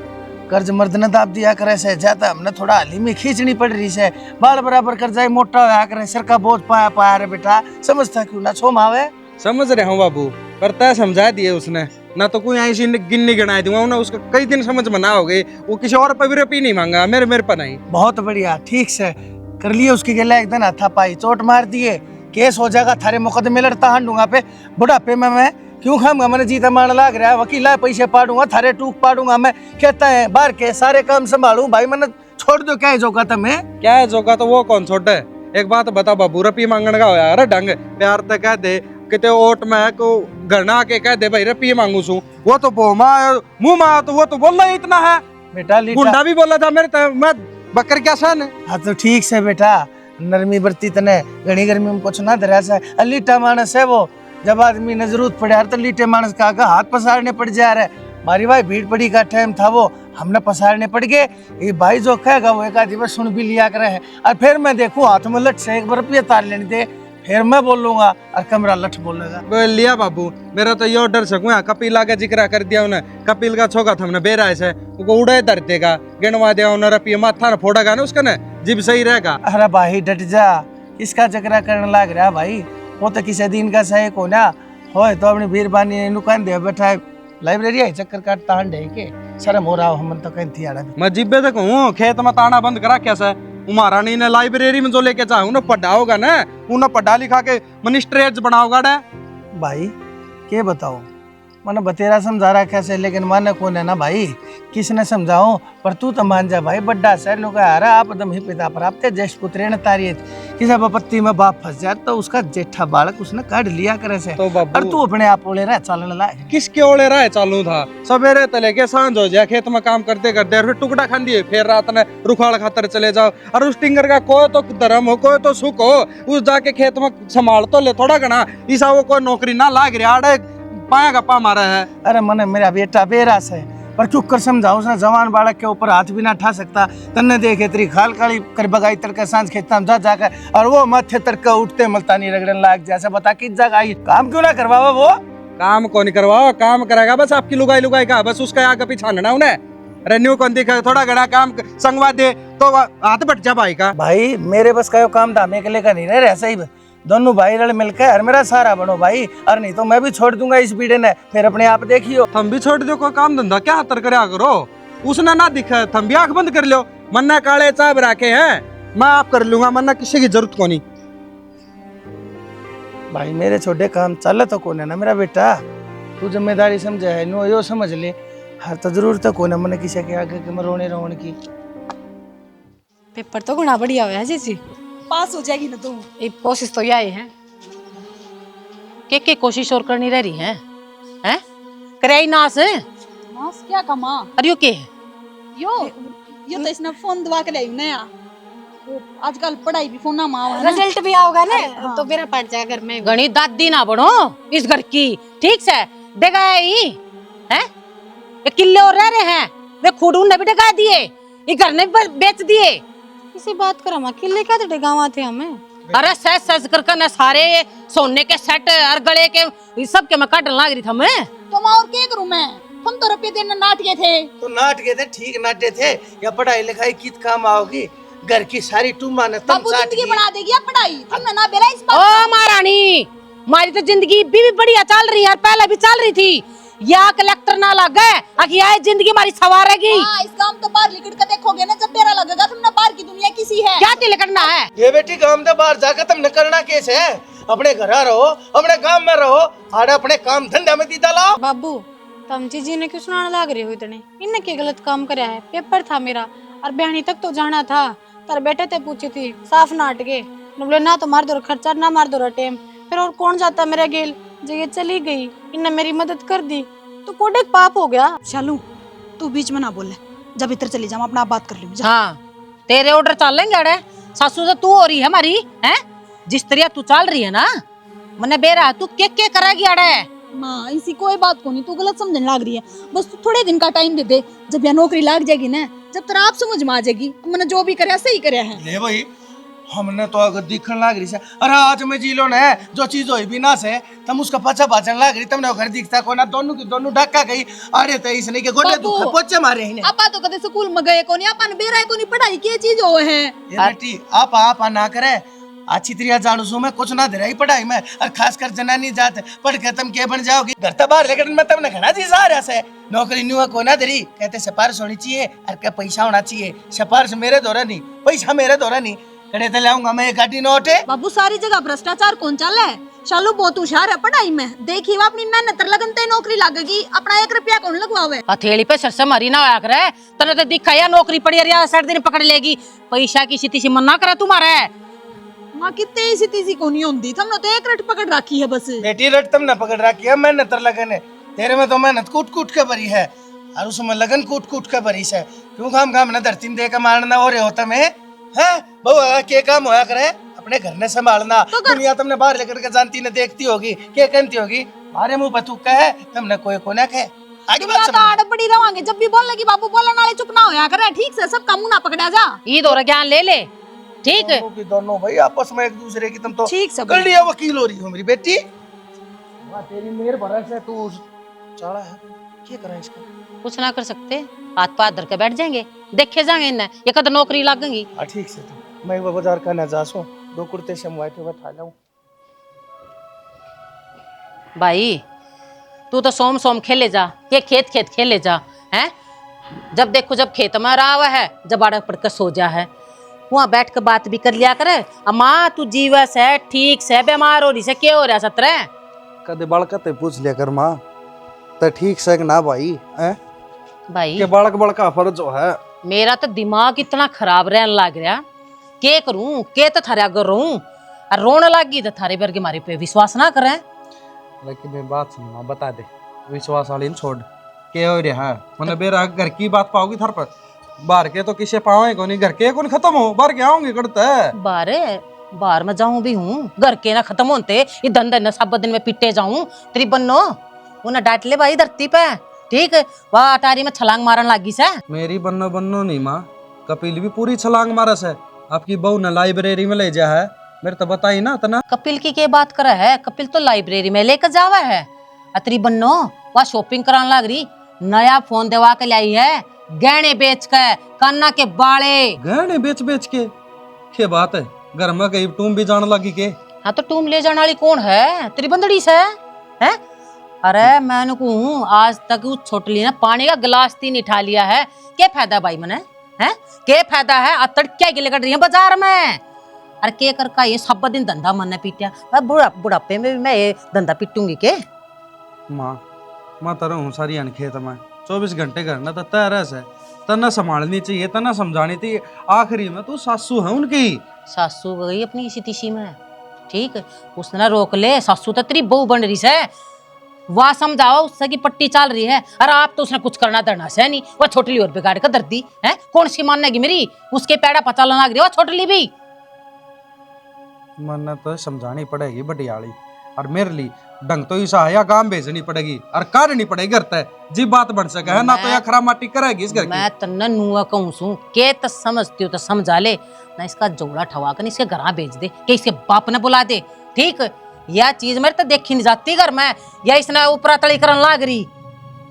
कर्ज मर्द ने दाब दिया करे से ज्यादा हमने थोड़ा हाली में खींचनी पड़ रही से, बाल बराबर कर्जा मोटा होया करे, सिर का बोझ पाया रे बेटा, समझता क्यों ना छो मावे। समझ रहे हूँ बाबू, पर तय समझा दिए उसने ना, तो कोई ऐसी गिन्नी गिनाई दूंगा उन्हें, उसका कई दिन समझ में ना हो गई, वो किसी और पर भी रुपये नहीं मांगा, मेरे पर नहीं। बहुत बढ़िया, ठीक से कर लिए उसकी गला एक दिन हाथा पाई चोट मार दिए, केस हो जाएगा, थारे मुकदमे लड़ता हांडूंगा पे, बुढ़ापे में मैं क्यों खाऊंगा, मैंने जीता मान लाग रहा है, वकीला पैसे पाड़ूंगा, थारे टूक पाड़ूंगा मैं, कहता है बाहर के सारे काम संभालू भाई, मैंने छोड़ दो, क्या है जोका तुम्हें? क्या है जोका तो वो कौन छोटे? एक बात बता बाबू, रपी मांगने का होया अरे ढंग प्यार ते कह दे किते ओट में को घरना के कह दे भाई रपी मांगू सू, वो तो मुंह मा तो वो तो बोलना ही इतना है बेटा। गुंडा भी बोला था मेरे मैं बकर क्या सन। हाँ तो ठीक से बेटा, नरमी बरती तने, घनी गर्मी में कुछ ना धरा सा, लीटा मानस है वो, जब आदमी ने जरूरत पड़े यार तो लीटे मानस का आगा हाथ पसारने पड़ जा रहे। मारी भाई भीड़ पड़ी का टाइम था वो, हमने पसारने पड़ गए, ये भाई जो कहेगा वो एक आधी बार सुन भी लिया करे है, और फिर मैं देखूं हाथ में लठ से एक बार रुपया तार लेने दे, फिर मैं बोलूंगा और कमरा लठ बोलेगा। लिया बाबू, मेरा तो यो डर सकूं, कपिल आगे जिक्र कर दिया उन्हें, कपिल का छोका था हमने बेरा से वो उड़े धरते का गिनवा दिया उन्हें, रपी माथा न फोड़ेगा ना उसका, न जीभ सही रहेगा। अरे भाई डट जा, किसका चक्रा करने लग रहा भाई, वो तो किसी दिन का सही को ना हो, तो अपनी बीरबानी नुकान दे बैठा लाइब्रेरी आई चक्कर काटता हंडे के शर्म हो रहा हो, हम तो कहती आड़ा मैं जिब्बे तक हूँ, खेत में ताना बंद करा कैसा महारानी ने लाइब्रेरी में जो लेके जाऊँ ना पढ़ा होगा ना, उन्हें पढ़ा लिखा के मनिस्ट्रेट बनाओगा डे भाई, के बताओ मैंने बतेरा समझा रहा कैसे, लेकिन माने कौन है ना भाई, किसने समझाऊं, पर तू तो मान जा भाई, बड्डा सर लोग आ रहा आप दम ही पिता प्राप्त है, ज्येष्ठ पुत्र ने तारी किसी बपत्ती में बाप फंस जाए तो उसका जेठा बालक उसने काट लिया करे से, तो और तू अपने आप ओले रहा चलने लायक। किसके ओले रहा चालू था, सवेरे तले के सांझ हो जाए खेत में काम करते करते, फिर टुकड़ा खान दिए, फिर रात में रुखाड़ खातर चले जाओ, और उस टिंगर का कोई तो धर्म हो कोई तो सुख हो, उस जाके खेत में संभाल तो ले थोड़ा घना, ईसा वो कोई नौकरी ना लाग रहा पाया गप्पा मारा है। अरे मने मेरा बेटा बेरास है, पर चुप कर समझाओ, उसने जवान बालक के ऊपर हाथ भी ना उठा सकता, तन्ने देखे तेरी खाल काली कर बगाई तड़का सांझ खेता में जा जाकर, और वो माथे तड़का उठते मलतानी रगड़न लाग जैसे, बता किस जगह आई, काम क्यों ना करवावा वो? काम कौन नहीं करवाओ, काम करेगा बस आपकी लुगाई लुगाई का, बस उसका आगे पीछा ना उन्हें रेन्यू कौन दिखा, थोड़ा घड़ा काम संगवा दे तो हाथ बट जा भाई का। भाई मेरे बस का काम धामे के लेकर नहीं रहे, ऐसा ही दोनों भाई रल मिलकर और मेरा सहारा बनो भाई, और नहीं तो मैं भी छोड़ दूंगा इस बीड़े ने, फिर अपने आप देखियो। थम भी छोड़ दो कोई काम धंधा, क्या हतर करया करो, उसने ना दिखा थम भी आंख बंद कर लो, मन्ना काले चाब रखे हैं, मैं आप कर लूंगा, मन्ना किसी की जरूरत को नहीं। भाई मेरे छोटे काम चल तो कौन है ना मेरा बेटा, तू जिम्मेदारी समझे है नो यो समझ ले, हर तो जरूरत है कौन है मैंने किसी के आगे के रोने रोने की। पेपर तो गुना बढ़िया हुआ है जीजी, पास हो जाएगी ना तू, एक कोशिश तो यही है। के कोशिश और करनी रह रही है, हैं करे नास मास क्या कमा, अरे यो के यो तो इसने फोन दवा के लाई नया, वो आजकल पढ़ाई भी फोन ना माव है ना, रिजल्ट भी आओगा ना तो मेरा पड़ जाएगा घर में। गणी दादी ना बनो इस घर की, ठीक से देखा है किले और रह रहे हैं, वे खुडून ने भी डगा दिए, ये घर ने भी बेच दिए। किसी बात कर हम किले क्या डगावा थे हमें, अरे सच सच कर न सारे सोने के सेट और गले के सब के मैं काटने लग रही था मैं, तो मैं और क्या करूं मैं, हम तो रुपये देने नाटके थे, तो नाटके थे ठीक नाटे थे, या पढ़ाई लिखाई कित काम आओगी, घर की सारी टूमा ने तुम बाबू जिंदगी बना देगी अब पढ़ाई, तुमने ना बेला इस बात। ओ महारानी, हमारी तो जिंदगी भी बढ़िया चल रही है, पहले भी चल रही थी, या कलेक्टर ना लग गए आखिर आए जिंदगी हमारी सवारेगी। हाँ, इस काम तो बाहर लिखट कर देखोगे ना, जब तेरा लगेगा तुमने बाहर की दुनिया किसी है, क्या तिल करना है, ये बेटी काम तो बाहर जाकर तुमने करना कैसे है, अपने घर रहो, अपने काम में रहो, आड़े अपने काम धंधा में दीदा लाओ। बाबू तुम जीजी ने क्यों सुनाने लग रही हो इतने, इनने क्या गलत काम कराया है, पेपर था मेरा और बहनी तक तो जाना था, तार बेटे ते पूछी थी साफ नाट के, बोले ना तो मार दो खर्चा ना मार दो टेम, फिर और कौन जाता मेरे गेल, जो ये चली गई इनने मेरी मदद कर दी तो कोडे पाप हो गया। शालू तू बीच में ना बोले, जब इधर चली जा अपना बात कर लूँ। हाँ तेरे ऑर्डर चल लेंगे अड़े, सासू से तू हो रही है हमारी है, जिस तरह तू चल रही है ना मने बेरा तू के करेगी अड़े। माँ इसी कोई बात को नहीं, तू गलत समझने लग रही है, बस तू थोड़े दिन का टाइम दे दे, जब यह नौकरी लग जाएगी ना, जब तेरा आप समझ में आ जाएगी, मैंने जो भी करे सही करे है। ले भाई हमने तो अगर दिखन लाग रही से, अरे आज में जी लो ने जो चीज होई बिना से तुम उसका पछा भाचन लाग रही, तुमने घर दिखता को ना, दोनों की दोनों ढक्का गई, अरे तो इसने के गोडे दुख पोचे मारे ही ने। आपा तो कदे स्कूल में गए कोनी, अपन बेरा कोनी पढ़ाई की चीज हो है। ये बेटी आप ना करे, अच्छी तरह जानू सू मैं कुछ ना दे रही पढ़ाई में, और खासकर जनानी जात पढ़ के तुम के बन जाओगी, घर तो बाहर लेकिन मैं तुमने घना चीज आ रहा से, नौकरी न्यू को ना दे, कहते सिफारिश होनी चाहिए और क्या पैसा होना चाहिए, सिफारिश मेरे द्वारा नहीं, पैसा मेरे द्वारा नहीं, कड़े ते लाऊंगा मैं एक गाड़ी नोट है। बाबू सारी जगह भ्रष्टाचार कौन चल है? शालू बहुत होशियार है पढ़ाई में, देखी वो अपनी मेहनत लगन ते नौकरी लगेगी, अपना 1 रुपया कौन लगवावे। हथेली पे सरसे मरी ना होया करे, तने तो दिखा या नौकरी पड़ी रिया 60 दिन पकड़ लेगी। पैसा की स्थिति से मना करे तुम्हारे। मां कितने ही स्थिति कोनी होंदी, हमने तो 1 रट पकड़ रखी है बस। बेटी रट तुमने पकड़ रखी है, मेहनत लगन है। तेरे में तो मेहनत कूट कूट के भरी है और उसमें लगन कूट कूट के भरी है। क्यों काम काम ना धरती में दे के मारना हो रहे होता में है बहु के काम होया करे, अपने घर ने संभालना। तो दुनिया तुमने बाहर लेकर के जानती ने देखती होगी, क्या कहती होगी, मारे मुंह पर थूक है तुमने कोई कोना के आगे बात तो आड़ पड़ी रवांगे, जब भी बोलने की बाबू बोलने वाले चुप ना होया करे, ठीक से सब कामू ना पकड़ा जा। ईद और ज्ञान ले ले, ठीक है दोनों भाई आपस में एक दूसरे की तुम तो ठीक से कर लिया वकील हो रही हो मेरी बेटी। वाह तेरी मेहर भरस है, तू चाड़ा है क्या करा इसका? कुछ ना कर सकते, हाथ पाथ धर के बैठ जाएंगे, देखे जाएंगे इन्हें ये कद नौकरी लगेगी। ठीक से तो मैं वो बाजार का नजासो 2 कुर्ते शमवाए पे बैठा लाऊं। भाई तू तो सोम सोम खेले जा, ये खेत खेत खेले जा हैं। जब देखो जब खेत में रहा हुआ है, जब आड़ा पड़ कर सो जा है, वहाँ बैठ कर बात भी कर लिया करे। अम्मा तू जीवस है, ठीक से, बीमार हो रही से, क्या हो रहा सत्र कदे बालक ते पूछ लिया कर माँ, तो ठीक से ना भाई हैं भाई के बालक बड़का फर्ज जो है। मेरा तो दिमाग इतना खराब रहने लग रहा, के करूं के तो थारे अगर रहूं और रोने लगी तो थारे वर्ग हमारे पे विश्वास ना करें। लेकिन मैं बात सुनना बता दे, विश्वास वाली छोड़ के हो रहा है मैंने बेरा घर की बात पाओगी थर पर, बाहर के तो किसे पाओगे को नहीं, घर के कौन खत्म हो, बाहर के आओगे करता है। बाहर में जाऊं भी हूँ, घर के ना खत्म होते ये धंधे न सब दिन में पिटे जाऊं तेरी बन्नो उन्हें डांट ले भाई धरती पे, ठीक है वाह अटारी में छलांग मारन लागी से। मेरी बन्नो बन्नो नहीं माँ, कपिल भी पूरी छलांग मारस है, आपकी बहू ने लाइब्रेरी में ले जा है, मेरे तो बताई ना तना। कपिल की क्या बात कर है, कपिल तो लाइब्रेरी में लेकर जावा है, अतरी बन्नो वह शॉपिंग कराने लग रही, नया फोन देवा के लाई है, गहने बेच के, कान्ना के बाले गहने बेच बेच के, क्या बात है, घर में कहीं टूम भी जाने लगी के। हाँ तो टूम ले जाने वाली कौन है, तेरी बंदड़ी से है। अरे मैंने कहूँ आज तक उस छोटली ने पानी का गिलास तीन उठा लिया है, क्या फायदा भाई मने है, क्या फायदा है, अतड़ क्या गिले कर रही है बाजार में। अरे के कर का ये सब दिन धंधा मन पीटिया, बुढ़ापे में भी मैं ये धंधा पीटूंगी के। माँ तरह हूँ सारी अन खेत में 24 घंटे करना तो तरस है, तना संभालनी चाहिए, तना समझानी चाहिए, आखिरी में तू सासू है उनकी। सासू गई अपनी इसी तिशी में, ठीक है उसने ना रोक ले, सासू तो तेरी बहू बन रही है, वाह समझाओ उससे की पट्टी चल रही है। अरे आप तो उसने कुछ करना धरना से नहीं, वह छोटली और बिगाड़ कर दर्दी है, कौन सी मानेगी मेरी, उसके पैड़ा पता लग रही है छोटली भी। मन तो समझानी पड़ेगी बटियाली, और मेरे लिए ढंग तो ऐसा है या काम भेजनी पड़ेगी और करनी पड़ेगी घर तक जी बात बन सके है ना, तो या खराब माटी करेगी इस घर की। मैं तन्ना नुआ कहूँ सू के तो समझती हो तो समझा ले ना, इसका जोड़ा ठवा कर इसके घर भेज दे, कि इसके बाप ने बुला दे, ठीक यह चीज मेरे तो देखी नहीं जाती घर में, या इसने ऊपरा तली करन लाग रही।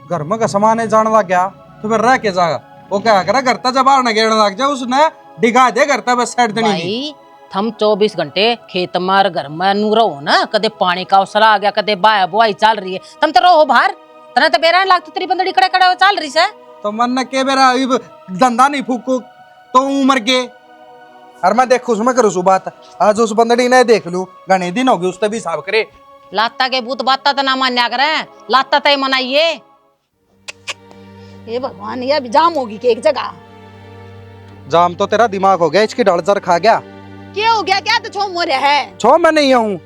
घर में का सामान जान लग गया तो फिर रह के जाएगा, वो क्या करे घर तक जब बाहर न गेड़ने लग जाए उसने डिगा दे घर तक बस साइड देनी भाई। थम 24 घंटे खेत में घर में नू रहो ना, कदे पानी का अवसर आ गया, कदे बाया बुआई चल रही है, तुम तो रहो बाहर, तना तो बेरा लगती तेरी बंदड़ी कड़े कड़े चल रही है। तो मन ने के बेरा धंधा नहीं फूको तो उमर के, और मैं देखू उसमें करूँ सु बात, आज उस बंदड़ी ने देख लू घने दिन होगी उससे भी हिसाब करे। लाता के भूत बाता तो ना मान्या करे, लाता तो मनाइए। ये भगवान ये अभी जाम होगी कि एक जगह जाम तो तेरा दिमाग हो गया, इसकी डलजर खा गया। क्या हो गया, क्या तो छो मोरे है छो मैं नहीं आऊं,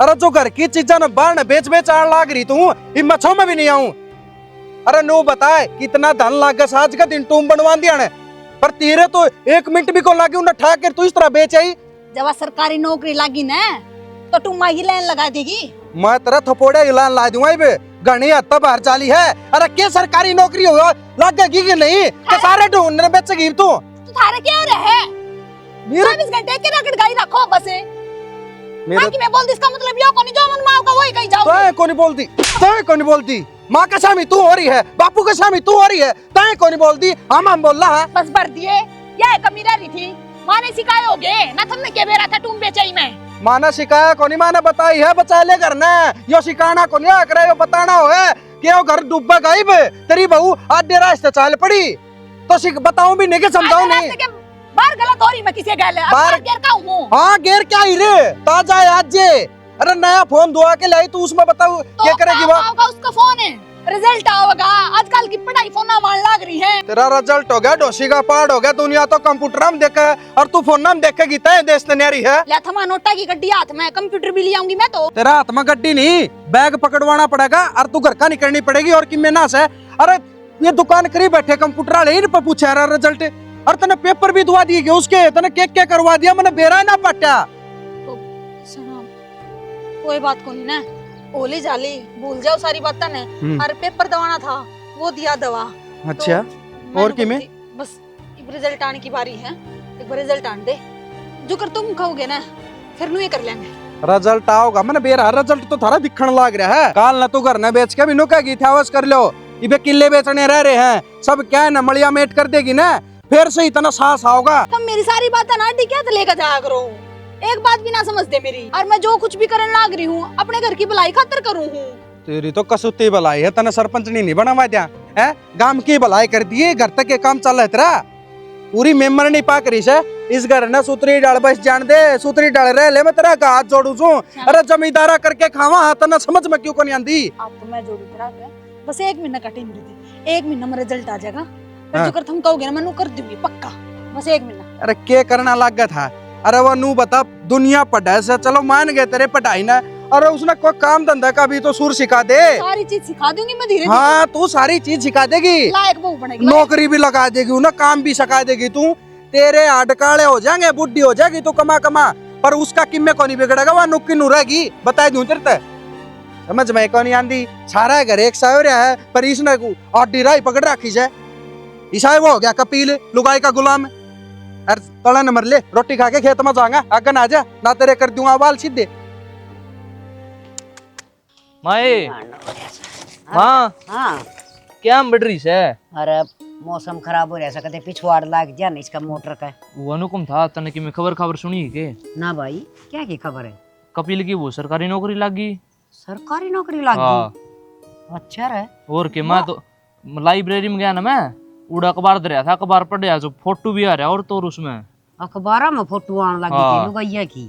अरे जो घर की चीजा न बाहर बेच बेच आने लाग रही तू, इम्मा छो मैं भी नहीं आऊं। अरे नो बताए कितना धन लाग गया, आज का दिन टूम बनवा दिया ने, पर तेरे तो 1 मिनट भी को लागी उन्हें ठा कर तू इस तरह बेच आई। जब सरकारी नौकरी लगी ना तो तुम माही लाइन लगा देगी, मैं तेरा थपोड़े ऐलान ला दूंगा बे, घनी हद बाहर चाली है। अरे क्या सरकारी नौकरी हो लगेगी कि नहीं, के सारे ढूंढने बेचेगी तू। थारे क्या हो रहा है, 24 घंटे के रगड़ गाई रखो बस बाकी मैं बोल दी, इसका मतलब यो कोनी जो मन माँ का वही कहीं जाओ। तय कोनी बोलती, तय कोनी बोलती, माँ का स्वामी तू हो रही है, बापू का स्वामी तू हो रही है, तय कोनी बोलती, हम बोल रहा है। बस भर दिए, यह कमी रही थी, माँ ने सिखाए होगे ना, तुमने क्या बेरा था तुम बेचाई में। माँ ने सिखाया कोनी, माँ ने बताई है बचा ले करना, यो सिखाना कोनी आकर यो बताना हो है कि यो घर डूबा गायब, तेरी बहू आधे रास्ते चाल पड़ी, तो बताऊं भी नहीं कि समझाऊं नहीं। बाहर गला तोरी मैं किसे गैल है बार- अब गेर का हूं हाँ गेर क्या ही रे ताजा है आज जे। अरे नया फोन दुआ के लाई तू उसमें बताओ क्या करेगी वो। होगा उसका फोन है रिजल्ट आओगा आजकल की पढ़ाई फोन मान लाग रही है। तेरा रिजल्ट हो गया डोसी का पार्ट हो गया दुनिया तो कंप्यूटर में देखे और तू फोन में देखेगी तय देश न्यारी है। ले थमा नोटा की गड्डी हाथ में कंप्यूटर भी ले आऊंगी मैं तो। तेरा हाथ में गड्डी नहीं बैग पकड़वाना पड़ेगा और तू घर का निकलनी पड़ेगी और कि मेहनत है। अरे ये दुकान करी बैठे कंप्यूटर वाले इन पर पूछा रहा रिजल्ट और तने पेपर भी दुआ दिए उसके तने क्या करवा दिया मैंने बेरा ना पट्टा। तो सुनो कोई बात को नहीं ना ओली जाली भूल जाओ सारी बातें ने और पेपर दवाना था वो दिया दवा। अच्छा तो और कि में बस अब रिजल्ट आने की बारी है एक बार रिजल्ट आने दे जो कर तुम कहोगे ना फिर नु ये कर लेंगे। रिजल्ट आओगा मैंने बेरा रिजल्ट तो थारा दिखने लग रहा है। काल न तू घर न बेच के भी नुकेगी था बस कर लो इबे किले बेचने रह रहे हैं सब क्या है ना मलिया मेट कर देगी ना फिर से इतना साहस आओगा। तुम मेरी सारी बातें ना डी क्या लेकर जाया करो एक बात भी ना समझते मेरी और मैं जो कुछ भी करने लाग रही हूँ अपने घर की भलाई खातर करूँ हूँ। तेरी तो कसुती भलाई है तने सरपंच नहीं बना दिया है गांव की भलाई कर दी घर तक के काम चल रहा है तेरा पूरी मेम्बर नहीं पा करी से इस घर ने सूत्री डाल बस जान दे सूत्री डाल रहे ले मैं तेरा का हाथ जोड़ू छू। अरे जमींदारा करके खावा तना समझ में क्यों को नहीं आंदी। आप तो मैं जोड़ू तेरा बस 1 महीना कटी मेरी 1 महीना में रिजल्ट आ जाएगा फिर जो कर तुम कहोगे ना मैं कर दूंगी पक्का बस 1 महीना। अरे क्या करना लग गया था। अरे वो नू बता दुनिया पढ़ाई से चलो मान गए तेरे पढ़ाई ना अरे उसने कोई काम धंधा का भी तो सुर सिखा दे सारी चीज सिखा दूंगी मैं धीरे हाँ तू सारी चीज सिखा देगी लायक बहू बनेगी नौकरी भी लगा देगी उन्हें काम भी सिखा देगी तू तेरे अडकाले हो जाएंगे बुढ़ी हो जाएगी तू कमा कमा पर उसका किम्मे को नहीं बिगड़ेगा वह नुक्की नू रहेगी बता दूं तेरे समझ में को नहीं आंदी सारा घर एक सावर है पर इसने और डिराई पकड़ रखी है ईसाई वो हो गया कपील लुगाई का गुलाम। अरे तला नंबर ले रोटी खा के खेत में जाऊंगा आगे ना जा ना तेरे कर दूंगा बाल सीधे। माए हाँ हाँ क्या बढ़ रही है। अरे मौसम खराब हो रहा है पिछवाड़ लाग जा इसका मोटर का। वो अनुपम था तने की मैं खबर सुनी है के ना भाई क्या की खबर है। कपिल की वो सरकारी नौकरी लग गई। सरकारी नौकरी लग गई अच्छा है। और के मैं तो लाइब्रेरी में गया ना मैं उड़ा अखबार दरिया था अखबार पढ़ रहा जो फोटो भी आ रहा और तो उसमें अखबार में फोटो आने लगी थी लुगाइया की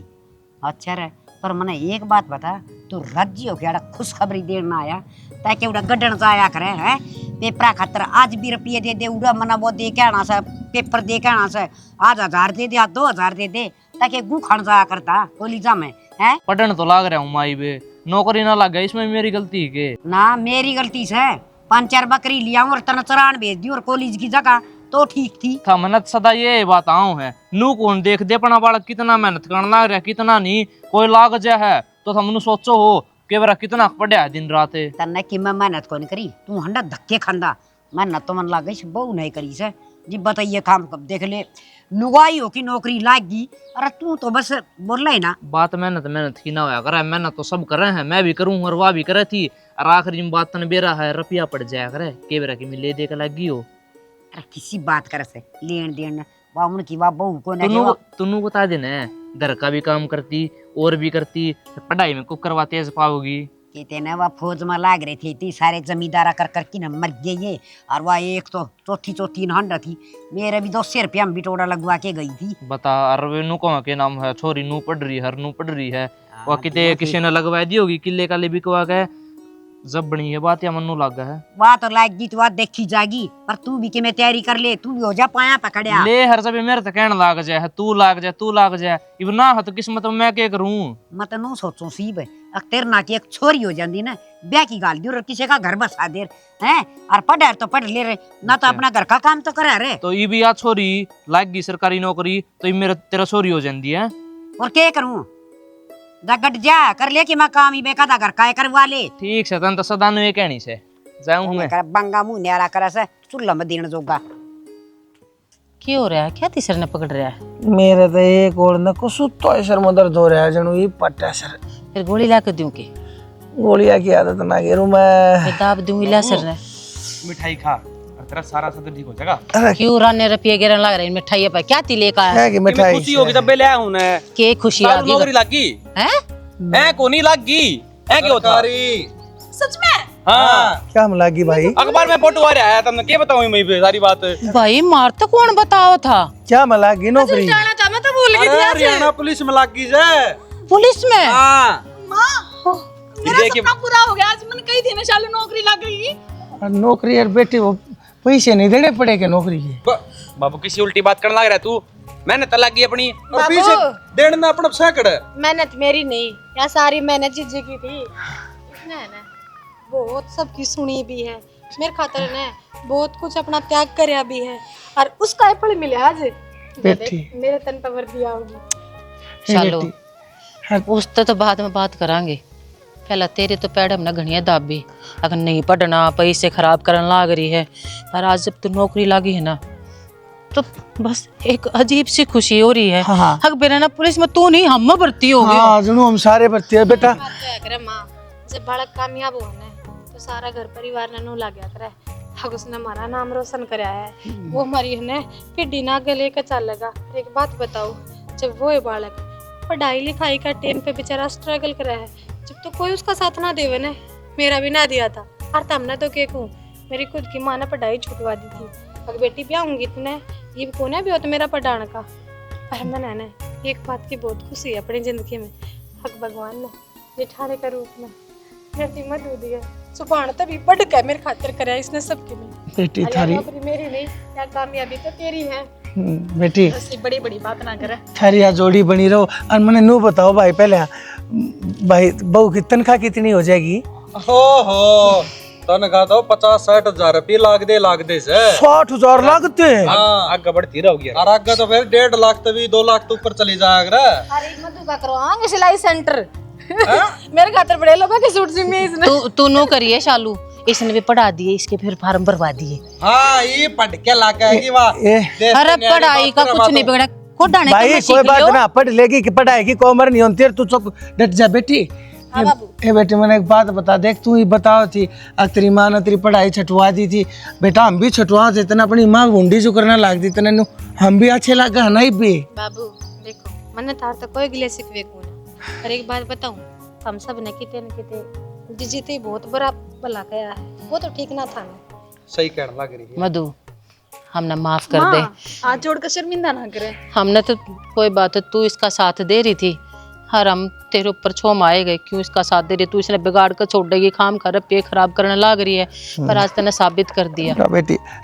अच्छा है। पर मने एक बात बता तू राज्य हो गया खुशखबरी देना आया ताकि उड़ा गड्ढन जाया करे है पेपर खातर आज 20 रुपये दे दे उड़ा मना वो दे के आना से पेपर दे के आना से आज 1000 दे दे 2000 दे दे ताकि गु खान जाया करता कॉलेजा में है। पढ़न तो लाग रहा हूँ माई बे नौकरी ना लग गया इसमें मेरी गलती है के ना मेरी गलती से 5-4 बकरी लिया और तना चरान भेज दी और कॉलेज की जगह तो ठीक थी था मेहनत सदा ये बात आऊं है नू कौन देख दे अपना बालक कितना मेहनत करना रहा कितना नहीं कोई लाग जा है तो तुम सोचो हो कि बरा कितना पढ़ा है दिन रात तन्ने कि मैं मेहनत को नहीं करी तू हंडा धक्के खांदा मेहनत तो मन लागे बहु नहीं करी से जी बताइए काम कब देख ले लुगाई हो की नौकरी लागी अरे तू तो बस बोल ही ना बात मेहनत की ना होया करे मेहनत तो सब कर रहे हैं मैं भी करूँ और वह भी करे थी और आखिरी में बात तन बेरा है रुपया पड़ जाया करे के बेरा की मैं ले दे के लगी हो। अरे किसी बात करे से लेन देन बामुन की बात बहू को नहीं तुनु बता देना घर का भी काम करती और भी करती पढ़ाई में को करवाते पाओगी कहते ना वह फौज में लाग रही थी इतनी सारे जमींदारा कर करके ना मर गए ये और वह एक तो चौथी हंडा थी मेरे भी 200 रुपया में बिटोड़ा लगवा के गई थी बता अरे नू कौन के नाम है छोरी नू पढ़ रही हर नू पढ़ रही है वह किते किसी ने लगवा दी होगी किले का ले बिकवा गए जब बनी है बात या मनु लग है वह तो लाग गई तो वह देखी जागी पर तू भी कि मैं तैयारी कर ले तू भी हो जा पाया पकड़या ले हर जब मेरे तो कहने लाग जाए तू लाग जाए इब ना है तो किस्मत में मैं क्या करूं मत नो सोचो सीब तेरे ना की एक छोरी हो जाती ना ब्याह की गाल दी और किसी का घर बसा दे हैं और पढ़े तो पढ़ ले रहे ना तो अपना घर का काम तो करे रे तो ये भी आ छोरी लाग गई सरकारी नौकरी तो मेरा तेरा छोरी हो जाती है और क्या करूं गट जा कर ले कि मैं काम ही बेका था घर का करवा ले ठीक से तन तो सदा नु ये कहनी से जाऊं मैं कर बंगा मुंह न्यारा करे से चुल्ला में देन जोगा क्या हो रहा है क्या तीसरे ने पकड़ रहा है मेरे तो एक और न कुछ तो सर में दर्द हो रहा है जनू ये पट्टा सर फिर गोली ला के दूं के गोलियां की आदत ना गिरू मैं फिर दाब दूंगी ला सर ने मिठाई खा और तेरा सारा सब ठीक हो जाएगा। क्यों राने रुपये गिरन लग रहे मिठाई पे क्या ती लेकर आया है कि मिठाई खुशी होगी तब ले हूं ने के खुशी आ नौकरी गई लगी हैं है कोनी लगी है क्या होता सच में हाँ क्या मिलागी भाई? अखबार में फोटो आ रहा है, तुमने क्या बताऊं मैं भी सारी बात। भाई मार तो कौन बताओ था? क्या मिलागी नौकरी? अरे हरियाणा पुलिस में लागी जाए। पुलिस में? हाँ मेरा सपना पूरा हो गया। आज मैंने कही थी ना शालू नौकरी लग गई। और नौकरी यार बेटी, वो पैसे नहीं देने पड़ेगा नौकरी के। बाबू किसी उल्टी बात करने लग रहा है तू। मैंने तलाक की अपनी और पीछे देना अपना सैकड़ है। मेहनत मेरी नहीं, यहाँ सारी मेहनत जीजी की थी। इसने है ना बहुत सबकी सुनी भी है, मेरे खातर ने बहुत कुछ अपना त्याग करया भी है, और उसका फल मिले आज बेटी मेरे तन पर वर्दी आओगी। चलो उस तो बाद में बात करांगे। पहला तेरे तो पैड हमने घनिया दाबी, अगर नहीं पढ़ना पैसे खराब करने लाग रही है, पर आज जब तू नौकरी लागी है ना तो बस एक अजीब सी खुशी हो रही है। हाँ। हक बेरा ना पुलिस में तू नहीं हम भर्ती हो गए। हाँ जुनू हम सारे भर्ती है बेटा। बात तो है करे माँ, जब बालक कामयाब हो ना तो सारा घर परिवार ने नू लाग्या करे। हक उसने हमारा नाम रोशन कराया है, वो हमारी ने पिड्डी ना आगे लेकर चलेगा। एक बात बताओ, जब वो है बालक पढ़ाई लिखाई का टाइम पे बेचारा स्ट्रगल करा है, जब तो कोई उसका साथ ना देवे ने, मेरा भी ना दिया था। और तमने तो क्या कहूँ, मेरी खुद की माँ ने पढ़ाई छुटवा दी थी। अगर बेटी ब्याहूंगी तुमने ये कौन है भी हो तो मेरा पढ़ाने का। पर मैंने ना एक बात की बहुत खुशी है अपनी जिंदगी में, हक भगवान ने निठारे का रूप में मेरी मदद दी है। सुभान तभी पढ़ के मेरे खातिर कराया इसने सबके में। बेटी थारी नौकरी मेरी नहीं, या कामयाबी तो तेरी है। बेटी ऐसी बड़ी बड़ी बात ना करे। थारी यहाँ जोड़ी बनी रहो। और मैंने नू बताओ भाई पहले, भाई बहू की तनख्वाह कितनी हो जाएगी? हो तनख्वाह तो 50-60 हजार रुपये लाग दे से। 60,000 लागते हैं? हाँ आगे बढ़ती रहोगी। और आगे तो फिर 1.5 लाख तभी 2 लाख तो ऊपर चली जाएगा। अरे मधु का करवाएंगे सिलाई सेंटर मेरे खातर बड़े लोगों के सूट सिमी इसने। तू नो करिए शालू, इसने भी पढ़ा दिए, इसके फिर फार्म भरवा दिए। हाँ ये पढ़ के लागी वाह। अरे पढ़ाई का कुछ नहीं बिगड़ा, खुद डाने भाई कोई बात ना, पढ़ लेगी कि पढ़ाई की कोई उम्र नहीं होती। तू चुप डट जा बेटी। ए बेटी मैंने एक बात बता, देख तू ही बताओ थी तेरी माँ ने तेरी पढ़ाई छटवा दी थी। बेटा हम भी छटवा देते ना, अपनी माँ गुंडी जो करना लाग दी तेने, हम भी अच्छे लगा नहीं भी। बाबू देखो मैंने तार तक कोई गिले सिकवे को ना, पर एक बात बताऊं, हम सब ने किते न किते जिजी ते बहुत बड़ा भला कया है, वो तो ठीक ना था ना। सही कहने लग रही है मधु, हमने माफ कर दे। हाथ जोड़ कर शर्मिंदा ना करे। हमने तो कोई बात है, तू इसका साथ दे रही थी, हर हम तेरे ऊपर छोम आए गए, क्यों इसका साथ दे रही? तू इसने बिगाड़ कर छोड़ देगी, खाम कर पे खराब करने लग रही है, पर आज तने साबित कर दिया। बेटी